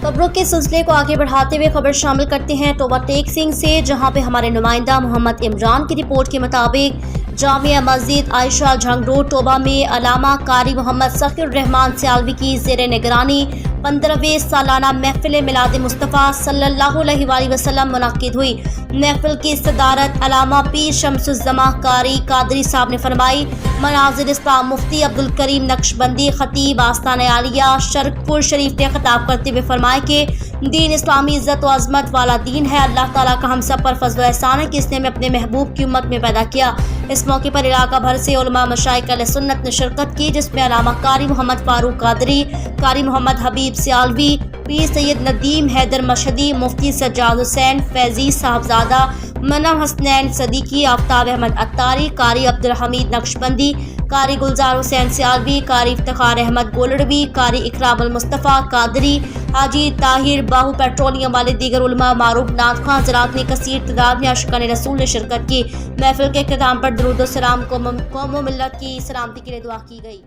खबरों के सिलसिले को आगे बढ़ाते हुए खबर शामिल करते हैं टोबा टेक सिंह से, जहां पे हमारे नुमाइंदा मोहम्मद इमरान की रिपोर्ट के मुताबिक जामिया मस्जिद आयशा झंग रोड टोबा में अलामा कारी मोहम्मद सखीर रहमान सियालवी की ज़ेर निगरानी 15वें सालाना महफिल मिलाद मुस्तफ़ा सल्लल्लाहु अलैहि वसल्लम मुनक्किद हुई। महफिल की सदारत अलामा पीर शम्सुज़्ज़मा कारी कादरी साहब ने फरमाई। मनाज़िर इस्लाम मुफ्ती अब्दुल करीम नक्शबंदी खतीब आस्ताना आलिया शरकपुर शरीफ ने खिताब करते हुए फरमाया कि दीन इस्लामी इज़्ज़त व अज़मत वाला दीन है। अल्लाह ताला का हम सब पर फज़ल व एहसान है कि इसने हमें अपने महबूब की उम्मत में पैदा किया। इस मौके पर इलाका भर से उलमा मशाइख अहले सुन्नत ने शिरकत की, जिसमें अलामा कारी मोहम्मद फारूक कादरी, कारी मोहम्मद हबीब सियालवी, पीर सैयद नदीम हैदर मशहदी, मुफ्ती सज्जाद हुसैन फैजी साहबजादा, मनम हसनैन सदीकी, आफ्ताब अहमद अत्तारी, कारी अब्दुल हमीद नक्शबंदी, कारी गुलजार हुसैन सियालवी, कारी इफ्तिखार अहमद गोलड़वी, कारी इकराम मुस्तफ़ा कादरी, हाजी ताहिर बाहू पेट्रोलियम वाले दीगर उलमा मारूफ नाथ खां ज़रात ने कसीर तादाद में आशिकान रसूल ने शिरकत की। महफिल के इख्तिताम पर दुरूद व सलाम कौम व मिल्लत की सलामती के लिए दुआ की गई।